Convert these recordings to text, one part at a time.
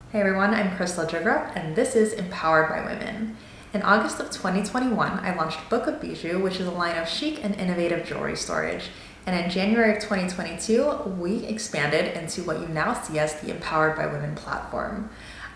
Hey everyone, I'm Crystal Jigrup, and this is Empowered by Women. In August of 2021, I launched Book of Bijou, which is a line of chic and innovative jewelry storage. And in January of 2022, we expanded into what you now see as the Empowered by Women platform.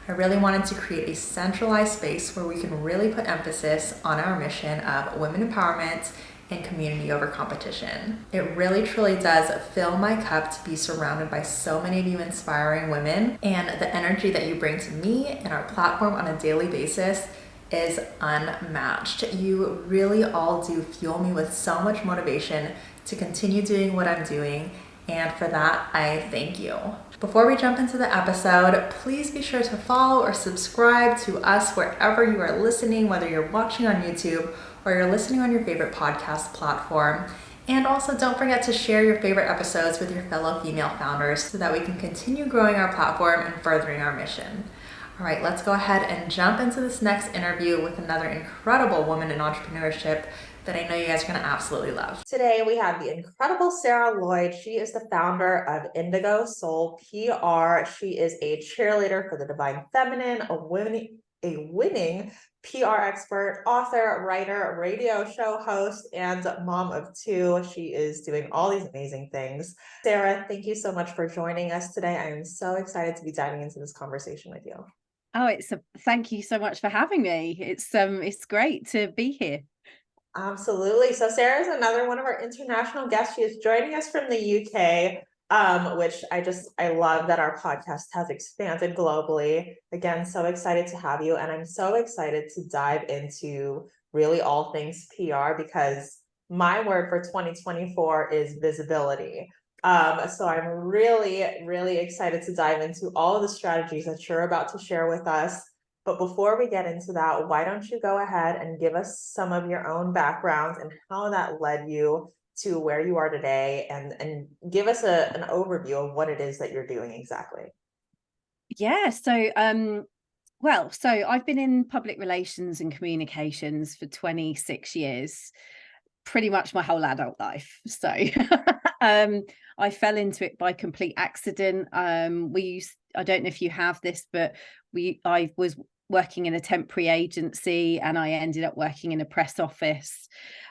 I really wanted to create a centralized space where we can really put emphasis on our mission of women empowerment and community over competition. It really truly does fill my cup to be surrounded by so many of you inspiring women, and the energy that you bring to me and our platform on a daily basis is unmatched. You really all do fuel me with so much motivation to continue doing what I'm doing, and for that, I thank you. Before we jump into the episode, please be sure to follow or subscribe to us wherever you are listening, whether you're watching on YouTube or you're listening on your favorite podcast platform. And also don't forget to share your favorite episodes with your fellow female founders so that we can continue growing our platform and furthering our mission. All right, let's go ahead and jump into this next interview with another incredible woman in entrepreneurship that I know you guys are going to absolutely love. Today, we have the incredible Sarah Lloyd. She is the founder of Indigo Soul PR. She is a cheerleader for the divine feminine, a winning PR expert, author, writer, radio show host, and mom of two. She is doing all these amazing things. Sarah, thank you so much for joining us today. I am so excited to be diving into this conversation with you. Oh, thank you so much for having me. It's great to be here. Absolutely. So Sarah is another one of our international guests. She is joining us from the UK, which I love that our podcast has expanded globally. Again, so excited to have you. And I'm so excited to dive into really all things PR because my word for 2024 is visibility. So I'm really, really excited to dive into all of the strategies that you're about to share with us. But before we get into that, why don't you go ahead and give us some of your own background and how that led you to where you are today, and give us an overview of what it is that you're doing exactly. Yeah, so I've been in public relations and communications for 26 years, pretty much my whole adult life. So I fell into it by complete accident. I don't know if you have this, but I was working in a temporary agency and I ended up working in a press office,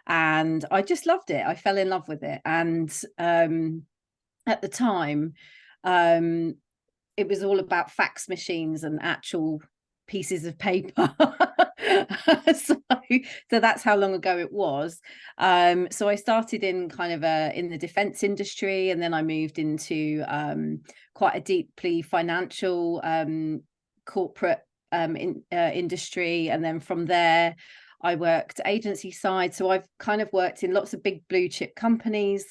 and I just loved it. I fell in love with it. And at the time, um, it was all about fax machines and actual pieces of paper. so, so that's how long ago it was. So I started in kind of in the defense industry, and then I moved into quite a deeply financial corporate industry, and then from there I worked agency side. So I've kind of worked in lots of big blue chip companies.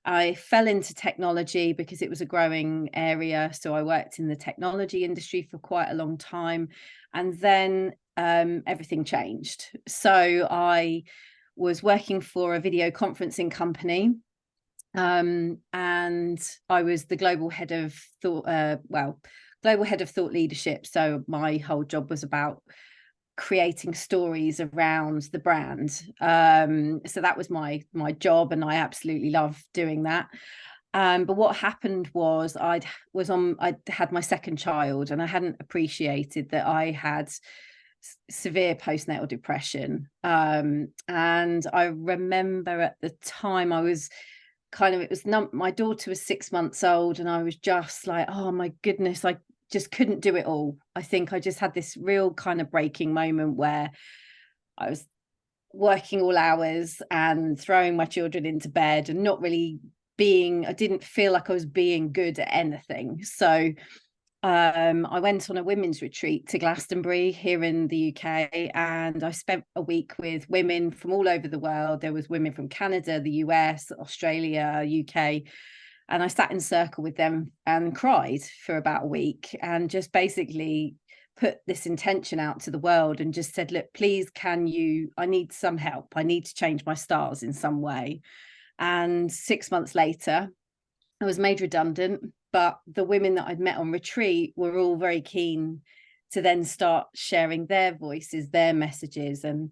I fell into technology because it was a growing area. So I worked in the technology industry for quite a long time. And then everything changed. So I was working for a video conferencing company. And I was the global head of global head of thought leadership. So my whole job was about creating stories around the brand. So that was my job, and I absolutely loved doing that. But what happened was I'd had my second child, and I hadn't appreciated that I had severe postnatal depression. And I remember at the time I was it was my daughter was 6 months old, and I was just like, oh my goodness, I just couldn't do it all. I think I just had this real kind of breaking moment where I was working all hours and throwing my children into bed and not really I didn't feel like I was being good at anything. So I went on a women's retreat to Glastonbury here in the UK, and I spent a week with women from all over the world. There was women from Canada, the US, Australia, UK, and I sat in circle with them and cried for about a week, and just basically put this intention out to the world and just said, look, please, I need some help. I need to change my stars in some way. And 6 months later, I was made redundant, but the women that I'd met on retreat were all very keen to then start sharing their voices, their messages. And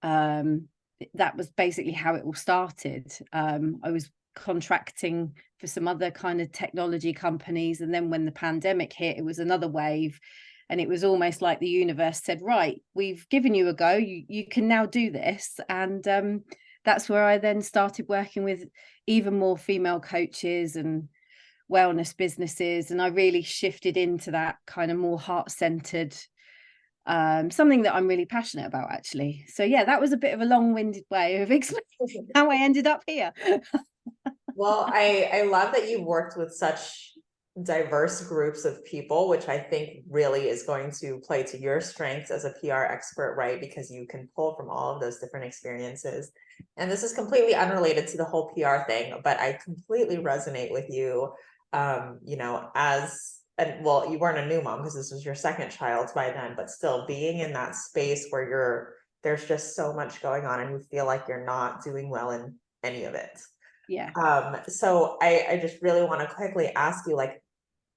that was basically how it all started. I was contracting for some other kind of technology companies. And then when the pandemic hit, it was another wave. And it was almost like the universe said, right, we've given you a go, you can now do this. And that's where I then started working with even more female coaches and wellness businesses. And I really shifted into that kind of more heart-centered, something that I'm really passionate about, actually. So yeah, that was a bit of a long-winded way of explaining how I ended up here. Well, I love that you've worked with such diverse groups of people, which I think really is going to play to your strengths as a PR expert, right? Because you can pull from all of those different experiences. And this is completely unrelated to the whole PR thing, but I completely resonate with you. You know, and well, you weren't a new mom because this was your second child by then, but still being in that space where there's just so much going on and you feel like you're not doing well in any of it. Yeah. So I just really want to quickly ask you, like,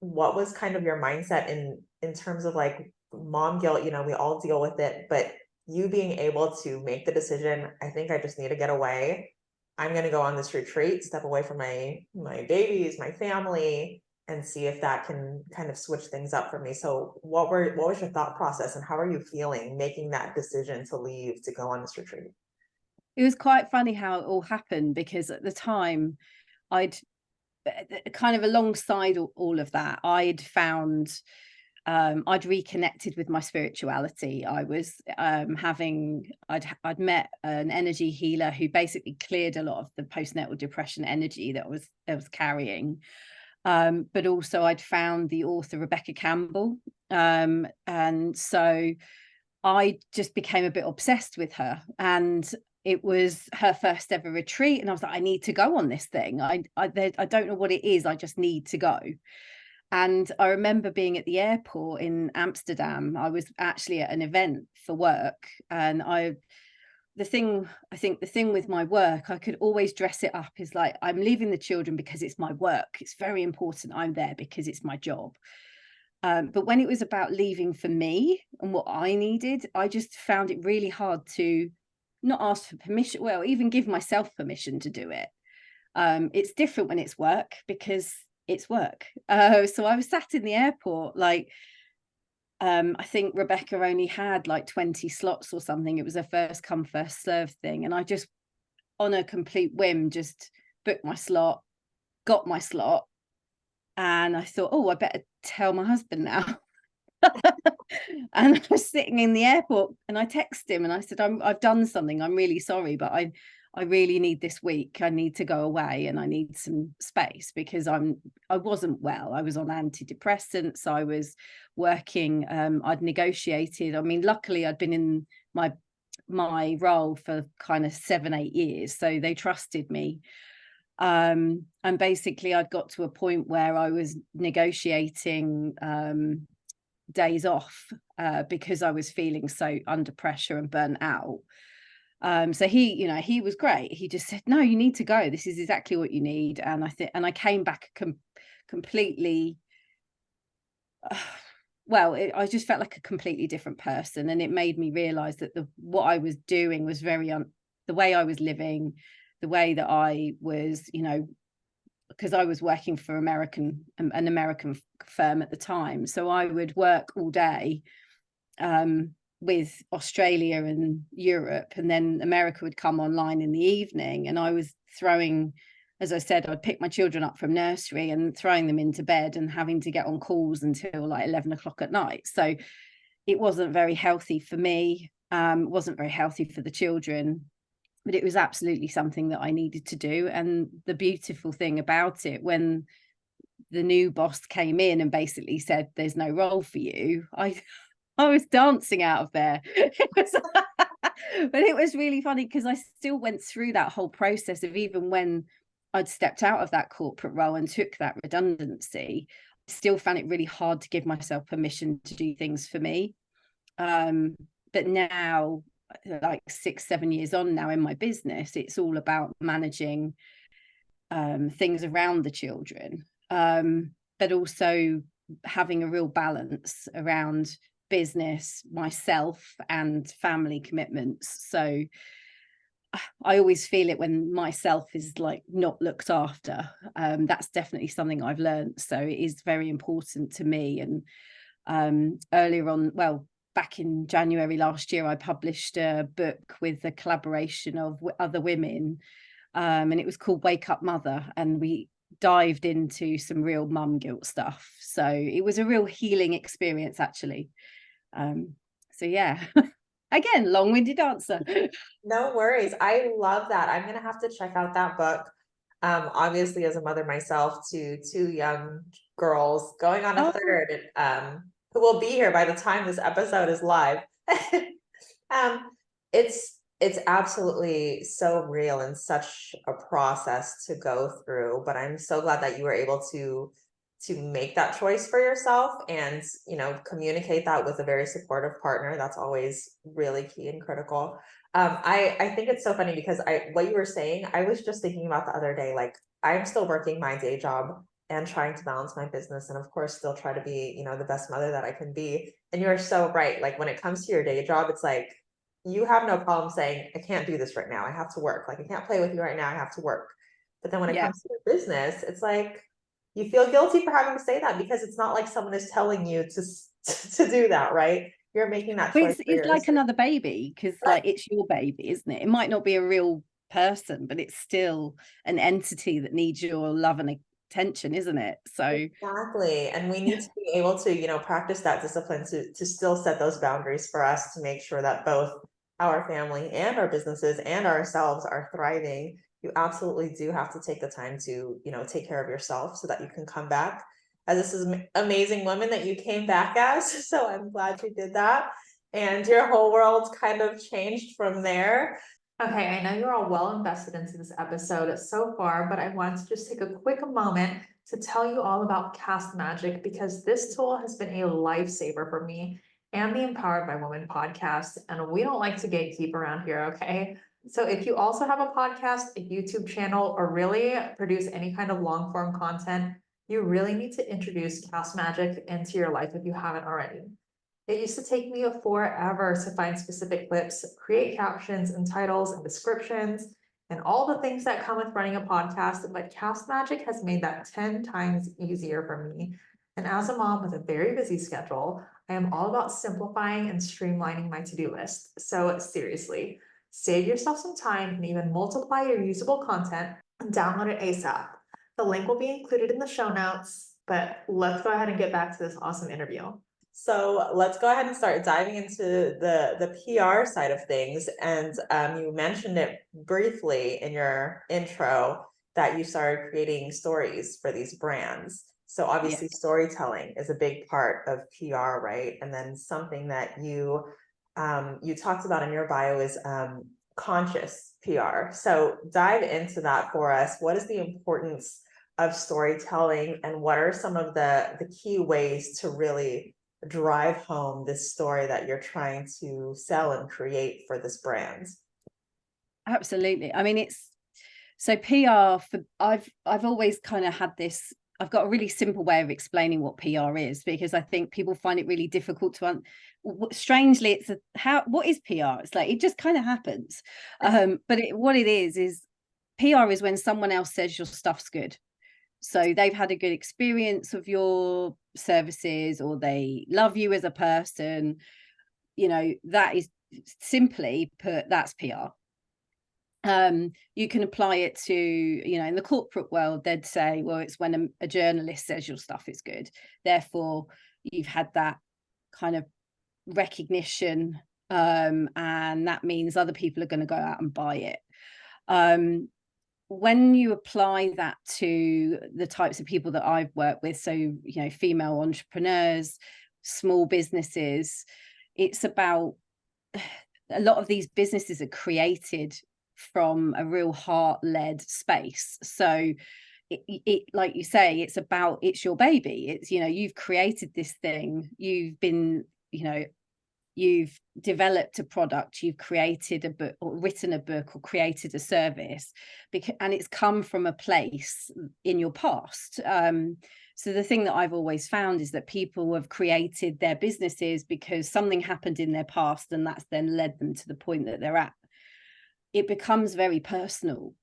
what was kind of your mindset in terms of like mom guilt? You know, we all deal with it, but you being able to make the decision, I think I just need to get away. I'm going to go on this retreat, step away from my babies, my family, and see if that can kind of switch things up for me. So what was your thought process and how are you feeling making that decision to leave to go on this retreat? It was quite funny how it all happened, because at the time I'd kind of alongside all of that, I'd found I'd reconnected with my spirituality. I was I'd met an energy healer who basically cleared a lot of the postnatal depression energy that I was carrying. But also I'd found the author Rebecca Campbell. And so I just became a bit obsessed with her, and it was her first ever retreat. And I was like, I need to go on this thing. I don't know what it is. I just need to go. And I remember being at the airport in Amsterdam. I was actually at an event for work. And I think the thing with my work, I could always dress it up as like, I'm leaving the children because it's my work. It's very important. I'm there because it's my job. But when it was about leaving for me and what I needed, I just found it really hard to not ask for permission, well, even give myself permission to do it. It's different when it's work because it's work. So I was sat in the airport, like, I think Rebecca only had like 20 slots or something. It was a first come, first serve thing. And I just, on a complete whim, just booked my slot, got my slot. And I thought, oh, I better tell my husband now. And I was sitting in the airport and I texted him and I said, I've done something. I'm really sorry, but I really need this week. I need to go away and I need some space because I wasn't well. I was on antidepressants. I was working. I'd negotiated. I mean, luckily I'd been in my role for kind of 7-8 years. So they trusted me. And basically I'd got to a point where I was negotiating days off because I was feeling so under pressure and burnt out. So he was great. He just said, no, you need to go. This is exactly what you need. And I came back completely, I just felt like a completely different person. And it made me realize that what I was doing was the way I was living, the way that I was, because I was working for an American firm at the time. So I would work all day with Australia and Europe, and then America would come online in the evening. And I was throwing, as I said, I'd pick my children up from nursery and throwing them into bed and having to get on calls until like 11 o'clock at night. So it wasn't very healthy for me. It wasn't very healthy for the children. But it was absolutely something that I needed to do. And the beautiful thing about it, when the new boss came in and basically said, there's no role for you, I was dancing out of there. But it was really funny because I still went through that whole process of, even when I'd stepped out of that corporate role and took that redundancy, I still found it really hard to give myself permission to do things for me. But now, like 6-7 years on now in my business, it's all about managing things around the children, but also having a real balance around business, myself, and family commitments. So I always feel it when myself is like not looked after. That's definitely something I've learned. So it is very important to me. And earlier on, well, back in January last year, I published a book with a collaboration of other women, and it was called Wake Up Mother. And we dived into some real mum guilt stuff. So it was a real healing experience, actually. So yeah, again, long-winded answer. No worries. I love that. I'm gonna have to check out that book. Obviously, as a mother myself to two young girls going on a Oh, third, who will be here by the time this episode is live. Um, it's absolutely so real and such a process to go through, but I'm so glad that you were able to make that choice for yourself and, you know, communicate that with a very supportive partner. That's always really key and critical. I think it's so funny because what you were saying, I was just thinking about the other day, like I'm still working my day job and trying to balance my business and of course still try to be, you know, the best mother that I can be. And you're so right. Like when it comes to your day job, it's like you have no problem saying, I can't do this right now. I have to work. Like I can't play with you right now. I have to work. But then when it yeah. comes to your business, it's like you feel guilty for having to say that because it's not like someone is telling you to do that, right? You're making that Well, choice for it's like yourself. another baby, because Right. like it's your baby, isn't it? It might not be a real person, but it's still an entity that needs your love and attention, isn't it? So Exactly. And we need to be able to, you know, practice that discipline to still set those boundaries for us to make sure that both our family and our businesses and ourselves are thriving. You absolutely do have to take the time to, you know, take care of yourself so that you can come back as this is amazing woman that you came back as. So I'm glad you did that. And your whole world kind of changed from there. Okay, I know you're all well invested into this episode so far, but I wanted to just take a quick moment to tell you all about Cast Magic because this tool has been a lifesaver for me and the Empowered by Women podcast. And we don't like to gatekeep around here, okay? So if you also have a podcast, a YouTube channel, or really produce any kind of long form content, you really need to introduce Cast Magic into your life if you haven't already. It used to take me forever to find specific clips, create captions and titles and descriptions, and all the things that come with running a podcast, but Cast Magic has made that 10 times easier for me. And as a mom with a very busy schedule, I am all about simplifying and streamlining my to-do list. So seriously, save yourself some time and even multiply your usable content and download it ASAP. The link will be included in the show notes, but let's go ahead and get back to this awesome interview. So let's go ahead and start diving into the PR side of things. And you mentioned it briefly in your intro that you started creating stories for these brands. So obviously storytelling is a big part of PR, right? And then something that you talked about in your bio is conscious PR. So dive into that for us. What is the importance of storytelling and what are some of the key ways to really drive home this story that you're trying to sell and create for this brand? absolutely. I mean, it's so PR for I've always kind of had this. I've got a really simple way of explaining what PR is because I think people find it really difficult to strangely it's what is PR? It's like it just kind of happens. But what it is PR is when someone else says your stuff's good. So they've had a good experience of your services or they love you as a person, you know, that is simply put, that's PR. You can apply it to, you know, in the corporate world, they'd say, well, it's when a journalist says your stuff is good. Therefore, you've had that kind of recognition, and that means other people are going to go out and buy it. When you apply that to the types of people that I've worked with, so, you know, female entrepreneurs, small businesses, it's about a lot of these businesses are created from a real heart-led space. So it like you say, it's your baby. It's, you know, you've created this thing, you've been, you know, you've developed a product, you've created a book or written a book or created a service, and it's come from a place in your past. So the thing that I've always found is that people have created their businesses because something happened in their past and that's then led them to the point that they're at. it becomes very personal.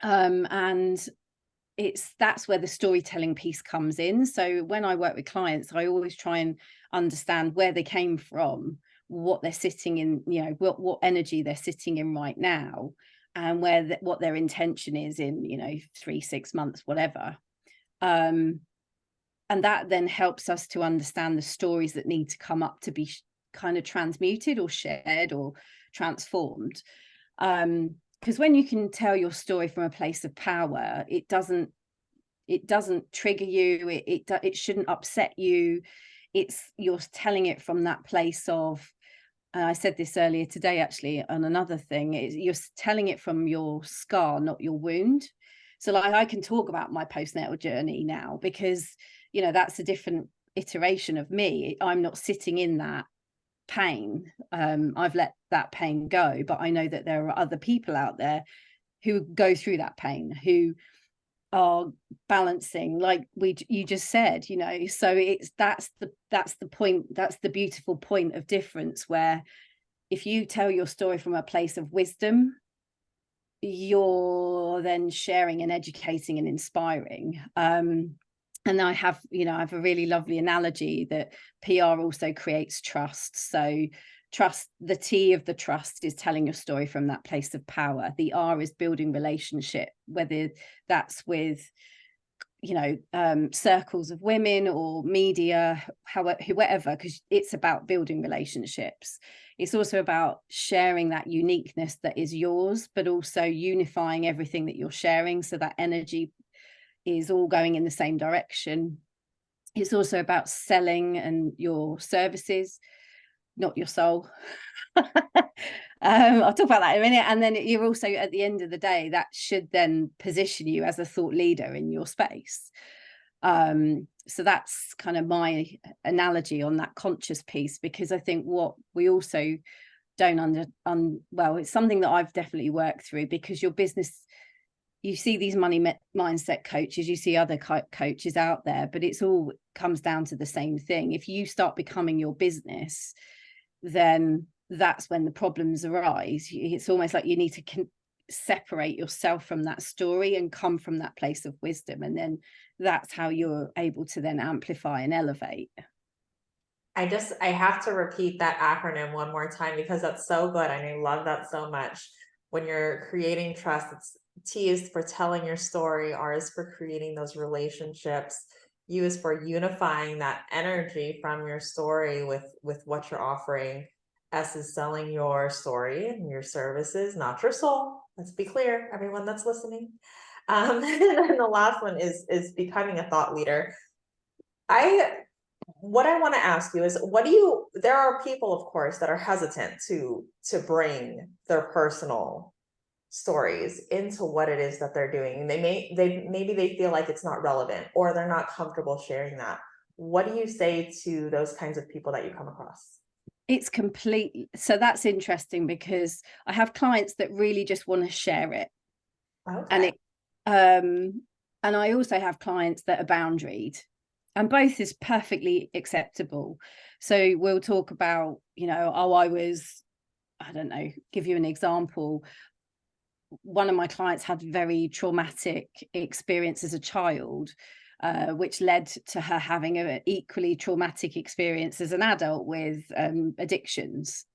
And that's where the storytelling piece comes in. So when I work with clients, I always try and understand where they came from, what they're sitting in, you know, what energy they're sitting in right now, and what their intention is in, you know, 3, 6 months, whatever. And that then helps us to understand the stories that need to come up to be kind of transmuted or shared or transformed. Because when you can tell your story from a place of power, it doesn't trigger you, it shouldn't upset you. You're telling it from that place of, I said this earlier today actually on another thing, is you're telling it from your scar, not your wound. So like I can talk about my postnatal journey now because, you know, that's a different iteration of me. I'm not sitting in that pain. I've let that pain go, but I know that there are other people out there who go through that pain, who are balancing, like you just said, you know. So that's the point, that's the beautiful point of difference, where if you tell your story from a place of wisdom, you're then sharing and educating and inspiring. And I have a really lovely analogy that PR also creates trust. So trust, the T of the trust is telling your story from that place of power. The R is building relationship, whether that's with, you know, circles of women or media, whoever, because it's about building relationships. It's also about sharing that uniqueness that is yours, but also unifying everything that you're sharing so that energy is all going in the same direction. It's also about selling and your services, not your soul. I'll talk about that in a minute. And then you're also, at the end of the day, that should then position you as a thought leader in your space. So that's kind of my analogy on that conscious piece, because I think what we also don't well, it's something that I've definitely worked through, because your business, you see these money mindset coaches, you see other coaches out there, but it's all comes down to the same thing. If you start becoming your business, then that's when the problems arise. It's almost like you need to separate yourself from that story and come from that place of wisdom, and then that's how you're able to then amplify and elevate. I have to repeat that acronym one more time because that's so good and I love that so much. When you're creating trust, T is for telling your story, R is for creating those relationships, U is for unifying that energy from your story with what you're offering, S is selling your story and your services, not your soul. Let's be clear, everyone that's listening. And then the last one is becoming a thought leader. What I want to ask you is, there are people, of course, that are hesitant to bring their personal stories into what it is that they're doing. Maybe they feel like it's not relevant, or they're not comfortable sharing that. What do you say to those kinds of people that you come across? It's complete. So that's interesting, because I have clients that really just want to share it. Okay. And I also have clients that are boundaried, and both is perfectly acceptable. So we'll talk about, you know, I don't know, give you an example. One of my clients had very traumatic experience as a child, which led to her having an equally traumatic experience as an adult with addictions.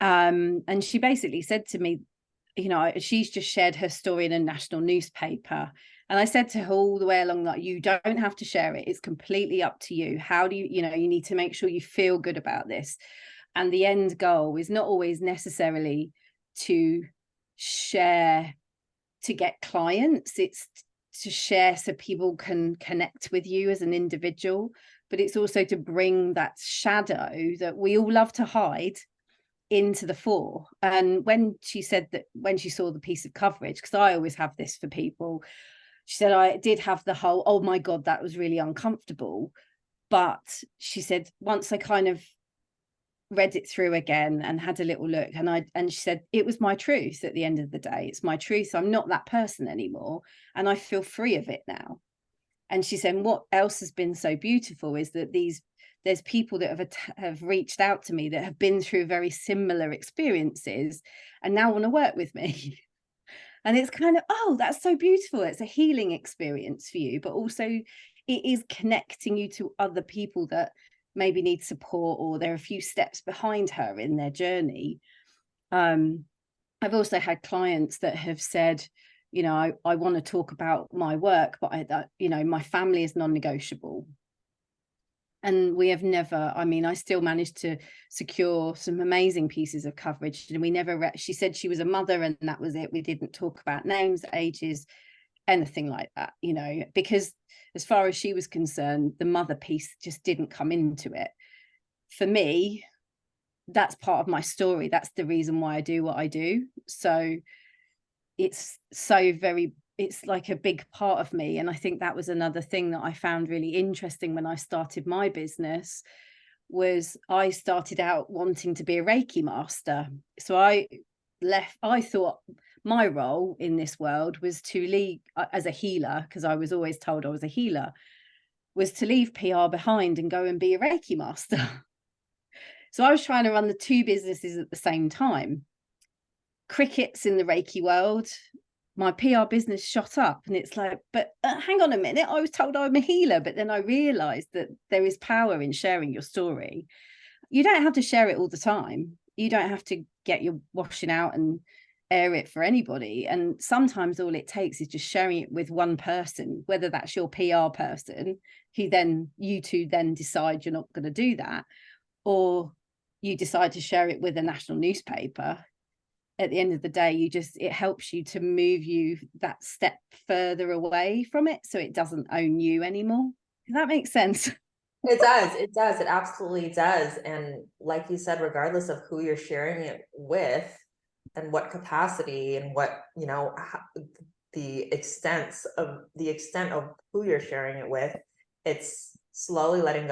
And she basically said to me, you know, she's just shared her story in a national newspaper. And I said to her all the way along that you don't have to share it. It's completely up to you. How do you know, you need to make sure you feel good about this. And the end goal is not always necessarily to share to get clients. It's to share so people can connect with you as an individual. But it's also to bring that shadow that we all love to hide into the fore. And when she said that, when she saw the piece of coverage, because I always have this for people, she said, I did have the whole, oh my God, that was really uncomfortable. But she said, once I kind of read it through again and had a little look, and she said, it was my truth at the end of the day. It's my truth. I'm not that person anymore. And I feel free of it now. And she said, what else has been so beautiful is that there's people that have reached out to me that have been through very similar experiences and now want to work with me. And it's kind of, oh, that's so beautiful. It's a healing experience for you, but also it is connecting you to other people that maybe need support, or they're a few steps behind her in their journey. I've also had clients that have said, you know, I want to talk about my work, but you know, my family is non-negotiable. And we have never, I mean, I still managed to secure some amazing pieces of coverage. And we never, she said she was a mother and that was it. We didn't talk about names, ages, anything like that, you know, because as far as she was concerned, the mother piece just didn't come into it. For me, that's part of my story. That's the reason why I do what I do. So it's it's like a big part of me. And I think that was another thing that I found really interesting when I started my business, was I started out wanting to be a Reiki master. So I thought my role in this world was to leave as a healer, because I was always told I was a healer, was to leave PR behind and go and be a Reiki master. So I was trying to run the two businesses at the same time. Crickets in the Reiki world, my PR business shot up, and it's like, but hang on a minute, I was told I'm a healer. But then I realized that there is power in sharing your story. You don't have to share it all the time. You don't have to get your washing out and air it for anybody. And sometimes all it takes is just sharing it with one person, whether that's your PR person, who then you two then decide you're not going to do that, or you decide to share it with a national newspaper. At the end of the day, it helps you to move you that step further away from it, so it doesn't own you anymore. Does that make sense? It does. It does. It absolutely does. And like you said, regardless of who you're sharing it with and what capacity and what, you know, the extent of who you're sharing it with, it's slowly letting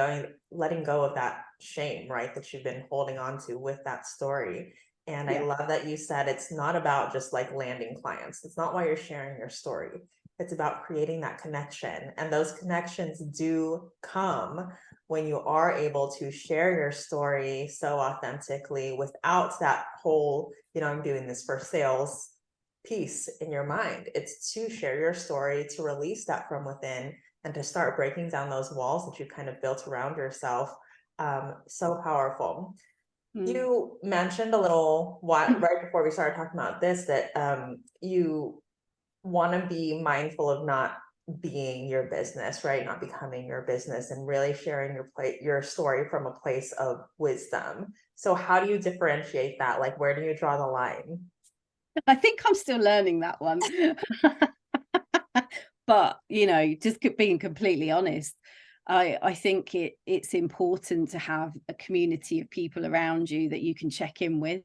go of that shame, right, that you've been holding on to with that story. And I love that you said it's not about just like landing clients. It's not why you're sharing your story. It's about creating that connection. And those connections do come when you are able to share your story so authentically without that whole, you know, I'm doing this for sales piece in your mind. It's to share your story, to release that from within, and to start breaking down those walls that you kind of built around yourself. So powerful. You mentioned a little while right before we started talking about this that you want to be mindful of not being your business, right? Not becoming your business, and really sharing your story from a place of wisdom. So how do you differentiate that? Like, where do you draw the line? I think I'm still learning that one. But, you know, just being completely honest, I think it's important to have a community of people around you that you can check in with,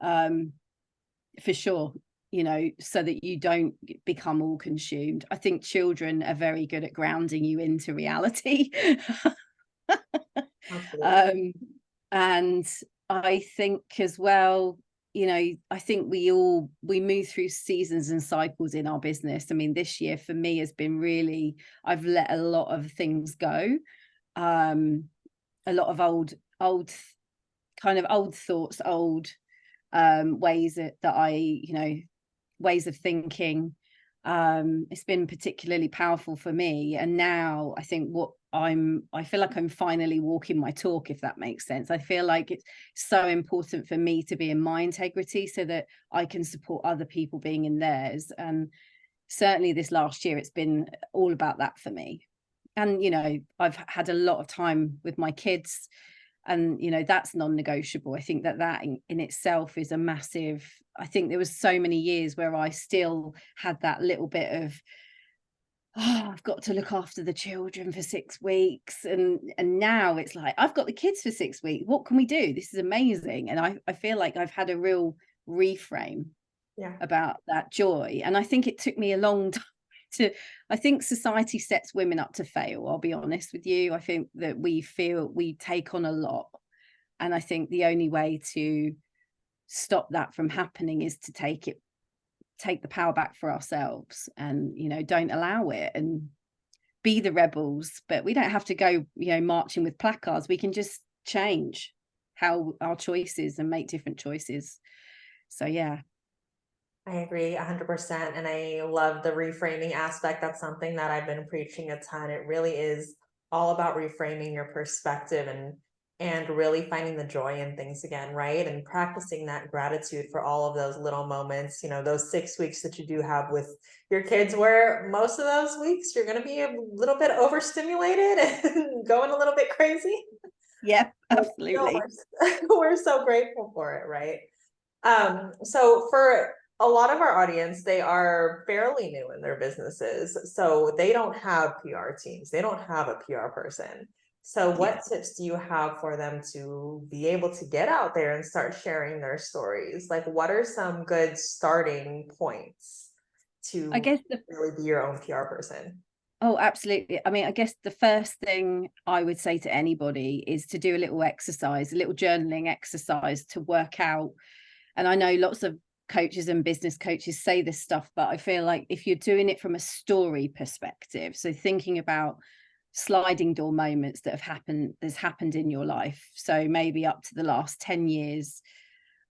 for sure, you know, so that you don't become all consumed. I think children are very good at grounding you into reality. And I think as well, you know, I think we move through seasons and cycles in our business. I mean, this year for me has been really, I've let a lot of things go, a lot of old thoughts, old ways that I, you know, ways of thinking. It's been particularly powerful for me. And now I think I feel like I'm finally walking my talk, if that makes sense. I feel like it's so important for me to be in my integrity so that I can support other people being in theirs. And certainly this last year, it's been all about that for me. And, you know, I've had a lot of time with my kids, and, you know, that's non-negotiable. I think that in itself is a massive, I think there was so many years where I still had that little bit of, oh, I've got to look after the children for 6 weeks. And now it's like, I've got the kids for 6 weeks. What can we do? This is amazing. And I feel like I've had a real reframe about that joy. And I think it took me a long time I think society sets women up to fail. I'll be honest with you. I think that we take on a lot. And I think the only way to stop that from happening is to take the power back for ourselves, and, you know, don't allow it. And be the rebels, but we don't have to go, marching with placards. We can just change how our choices and make different choices. So yeah. I agree 100%. And I love the reframing aspect. That's something that I've been preaching a ton. It really is all about reframing your perspective and really finding the joy in things again, right? And practicing that gratitude for all of those little moments, those 6 weeks that you do have with your kids, where most of those weeks you're going to be a little bit overstimulated and going a little bit crazy. Yeah, absolutely. We're so grateful for it, right? So for a lot of our audience, they are fairly new in their businesses, so they don't have PR teams, they don't have a PR person. So what tips do you have for them to be able to get out there and start sharing their stories? Like, what are some good starting points to really be your own PR person? Oh, absolutely. I mean, I guess the first thing I would say to anybody is to do a little exercise, a little journaling exercise to work out. And I know lots of coaches and business coaches say this stuff, but I feel like if you're doing it from a story perspective, so thinking about sliding door moments that has happened in your life, so maybe up to the last 10 years,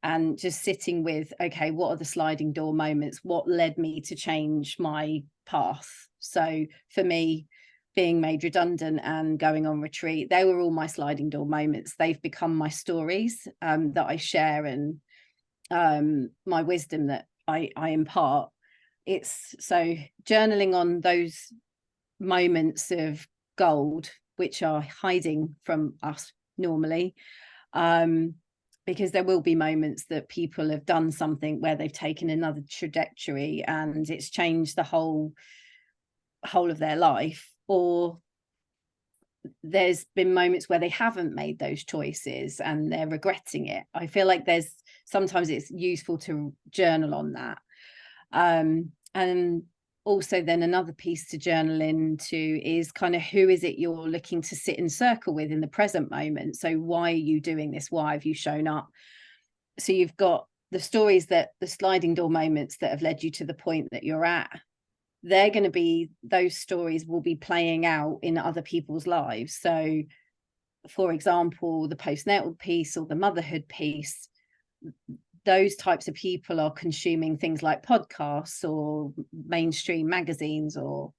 and just sitting with, okay, what are the sliding door moments? What led me to change my path? So for me, being made redundant and going on retreat, they were all my sliding door moments. They've become my stories that I share, and my wisdom that I impart. It's so journaling on those moments of gold, which are hiding from us normally, because there will be moments that people have done something where they've taken another trajectory and it's changed the whole of their life, or there's been moments where they haven't made those choices and they're regretting it. I feel like sometimes it's useful to journal on that. And also then another piece to journal into is kind of, who is it you're looking to sit in circle with in the present moment? So why are you doing this? Why have you shown up? So you've got the stories, that the sliding door moments that have led you to the point that you're at. They're going to be, those stories will be playing out in other people's lives. So for example, the postnatal piece or the motherhood piece, those types of people are consuming things like podcasts or mainstream magazines or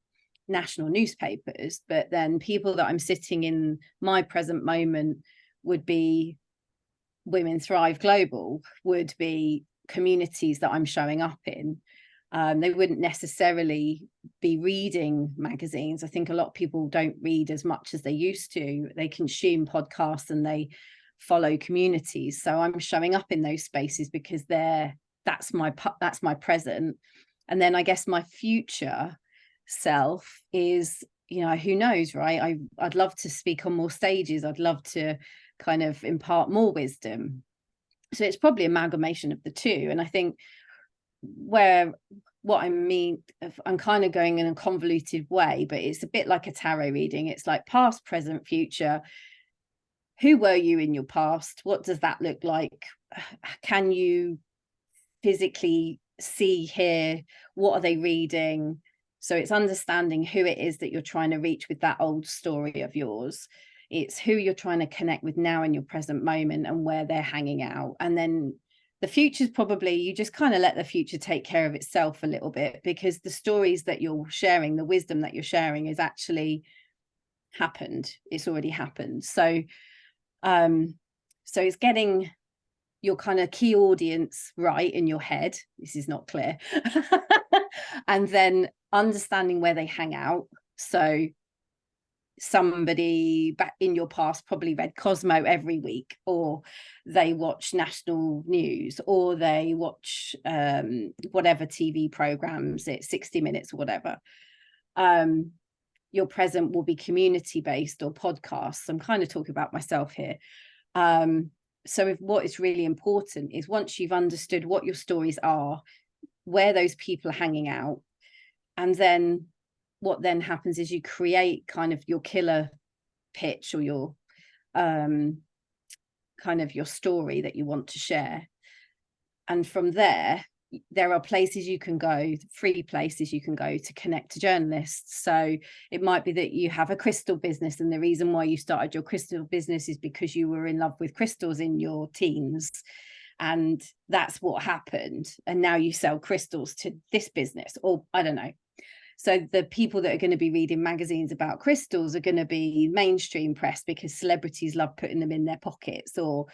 national newspapers. But then people that I'm sitting in my present moment would be Women Thrive Global, would be communities that I'm showing up in. They wouldn't necessarily be reading magazines. I think a lot of people don't read as much as they used to. They consume podcasts and they follow communities. So I'm showing up in those spaces because that's my present. And then I guess my future self is, who knows, right? I'd love to speak on more stages. I'd love to kind of impart more wisdom. So it's probably amalgamation of the two. And I think what I mean, I'm kind of going in a convoluted way, but it's a bit like a tarot reading. It's like past, present, future. Who were you in your past? What does that look like? Can you physically see, hear? What are they reading? So it's understanding who it is that you're trying to reach with that old story of yours. It's who you're trying to connect with now in your present moment and where they're hanging out. And then the future's probably, you just kind of let the future take care of itself a little bit, because the stories that you're sharing, the wisdom that you're sharing is actually happened. It's already happened. So it's getting your kind of key audience right in your head. This is not clear. And then understanding where they hang out. So somebody back in your past probably read Cosmo every week, or they watch national news, or they watch whatever TV programs, it's 60 Minutes or whatever. Your present will be community based or podcasts. I'm kind of talking about myself here. So what is really important is, once you've understood what your stories are, where those people are hanging out, and then what then happens is you create kind of your killer pitch, or your kind of your story that you want to share. And from there, there are places you can go, free places you can go to connect to journalists. So it might be that you have a crystal business, and the reason why you started your crystal business is because you were in love with crystals in your teens, and that's what happened, and now you sell crystals to this business, or I don't know. So the people that are going to be reading magazines about crystals are going to be mainstream press because celebrities love putting them in their pockets, or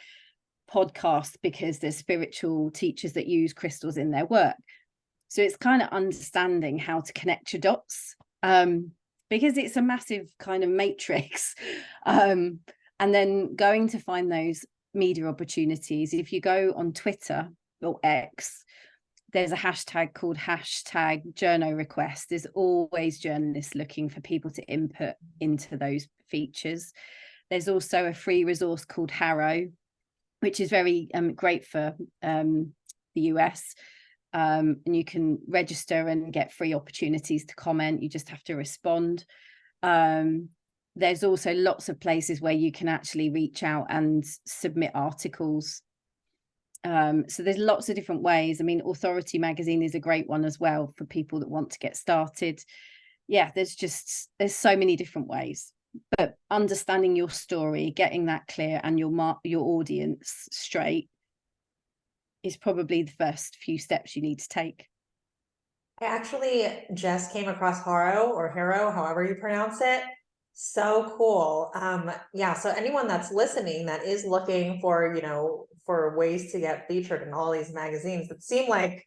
podcasts because there's spiritual teachers that use crystals in their work. So it's kind of understanding how to connect your dots, because it's a massive kind of matrix, and then going to find those media opportunities. If you go on Twitter or X, there's a hashtag called #journo request. There's always journalists looking for people to input into those features. There's also a free resource called Harrow, which is very great for the US. And you can register and get free opportunities to comment. You just have to respond. There's also lots of places where you can actually reach out and submit articles. So there's lots of different ways. I mean, Authority magazine is a great one as well for people that want to get started. Yeah, there's so many different ways. But understanding your story, getting that clear, and your audience straight is probably the first few steps you need to take. I actually just came across Harrow, however you pronounce it. So cool. Yeah, so anyone that's listening that is looking for, for ways to get featured in all these magazines that seem like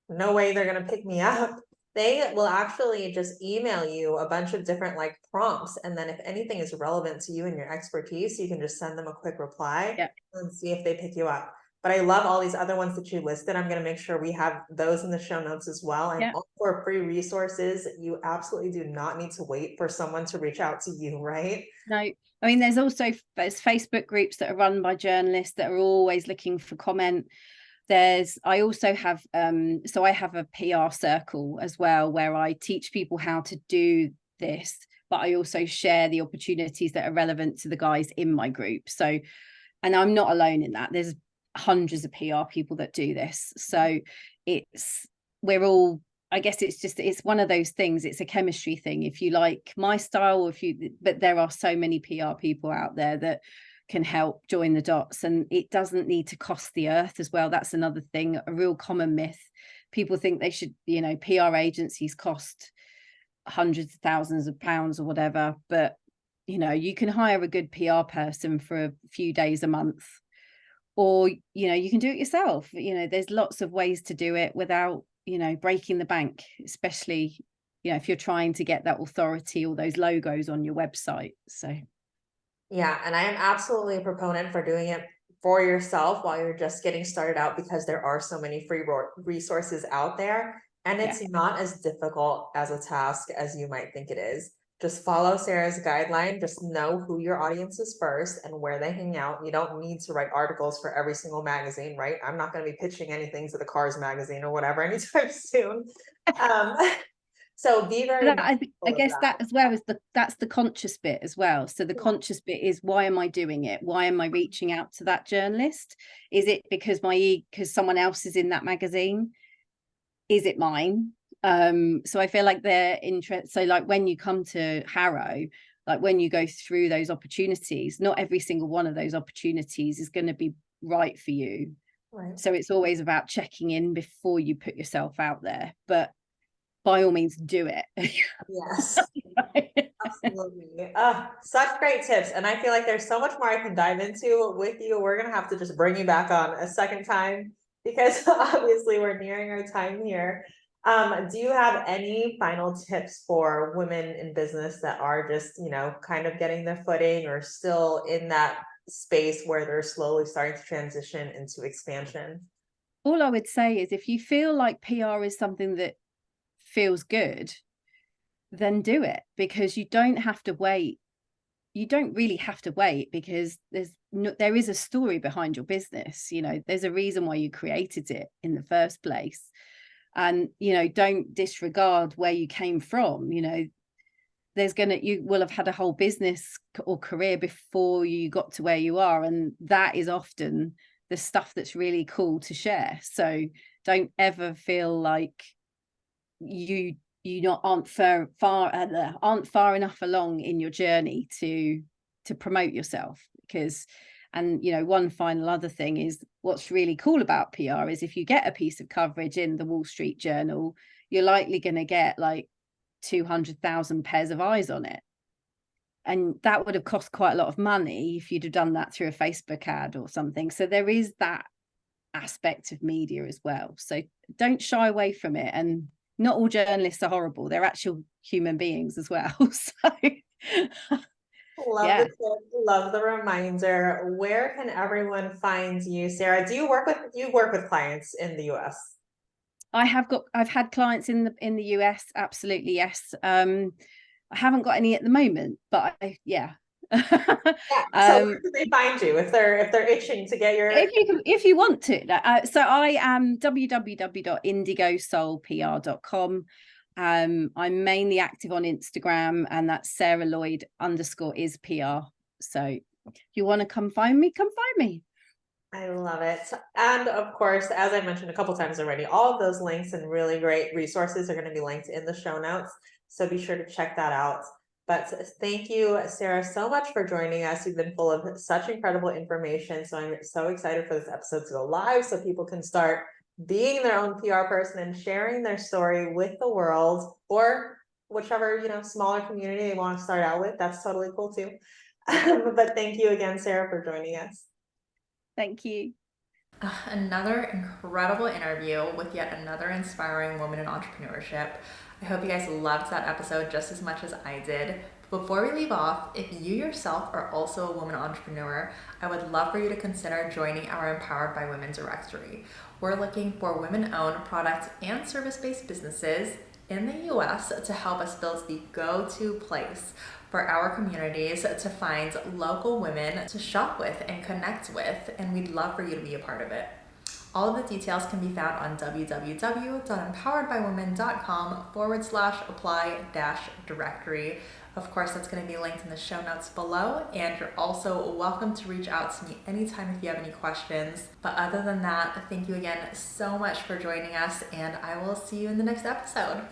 no way they're gonna pick me up, they will actually just email you a bunch of different like prompts, and then if anything is relevant to you and your expertise, you can just send them a quick reply and see if they pick you up. But I love all these other ones that you listed. I'm going to make sure we have those in the show notes as well. And all for free resources. You absolutely do not need to wait for someone to reach out to you, right? No, I mean, there's Facebook groups that are run by journalists that are always looking for comment. I also have, so I have a PR circle as well, where I teach people how to do this, but I also share the opportunities that are relevant to the guys in my group. So, and I'm not alone in that. There's hundreds of PR people that do this. So we're all, I guess it's one of those things. It's a chemistry thing. If you like my style, but there are so many PR people out there that can help join the dots, and it doesn't need to cost the earth as well. That's another thing, a real common myth. People think they should, PR agencies cost hundreds of thousands of pounds or whatever, but you can hire a good PR person for a few days a month, or you can do it yourself. There's lots of ways to do it without breaking the bank, especially if you're trying to get that authority or those logos on your website. So yeah, and I am absolutely a proponent for doing it for yourself while you're just getting started out, because there are so many free resources out there, and it's not as difficult as a task as you might think it is. Just follow Sarah's guideline. Just know who your audience is first and where they hang out. You don't need to write articles for every single magazine, right? I'm not going to be pitching anything to the Cars magazine or whatever anytime soon. So be very I guess that as well is that's the conscious bit as well. So the conscious bit is, why am I doing it? Why am I reaching out to that journalist? Is it because someone else is in that magazine? Is it mine? So I feel like their interest. So like when you come to Harrow, like when you go through those opportunities, not every single one of those opportunities is going to be right for you. Right. So it's always about checking in before you put yourself out there. But by all means, do it. Yes, absolutely. Such great tips. And I feel like there's so much more I can dive into with you. We're going to have to just bring you back on a second time, because obviously we're nearing our time here. Do you have any final tips for women in business that are just, kind of getting their footing, or still in that space where they're slowly starting to transition into expansion? All I would say is, if you feel like PR is something that feels good, then do it, because you don't have to wait. You don't really have to wait, because there is a story behind your business. There's a reason why you created it in the first place. And don't disregard where you came from. You will have had a whole business or career before you got to where you are, and that is often the stuff that's really cool to share. So don't ever feel like you aren't far enough along in your journey to promote yourself. Because, and one final other thing is, what's really cool about PR is if you get a piece of coverage in the Wall Street Journal, you're likely going to get like 200,000 pairs of eyes on it. And that would have cost quite a lot of money if you'd have done that through a Facebook ad or something. So there is that aspect of media as well. So don't shy away from it. And not all journalists are horrible. They're actual human beings as well. So Love the tip, love the reminder. Where can everyone find you, Sarah? Do you work with clients in the US? I've had clients in the US, absolutely, yes. I haven't got any at the moment, but Yeah. So where can they find you if they're itching to get your? If you want to. So I am www.indigosoulpr.com. I'm mainly active on Instagram, and that's Sarah Lloyd _is PR. So if you want to come find me, come find me. I love it. And of course, as I mentioned a couple times already, all of those links and really great resources are going to be linked in the show notes. So be sure to check that out. But thank you, Sarah, so much for joining us. You've been full of such incredible information. So I'm so excited for this episode to go live so people can start being their own PR person and sharing their story with the world, or whichever, smaller community they want to start out with. That's totally cool too. But thank you again, Sarah, for joining us. Thank you. Another incredible interview with yet another inspiring woman in entrepreneurship. I hope you guys loved that episode just as much as I did. But before we leave off, if you yourself are also a woman entrepreneur, I would love for you to consider joining our Empowered by Women directory. We're looking for women-owned product and service-based businesses in the US to help us build the go-to place for our communities to find local women to shop with and connect with, and we'd love for you to be a part of it. All of the details can be found on www.empoweredbywomen.com/apply-directory. Of course, that's going to be linked in the show notes below, and you're also welcome to reach out to me anytime if you have any questions. But other than that, thank you again so much for joining us, and I will see you in the next episode.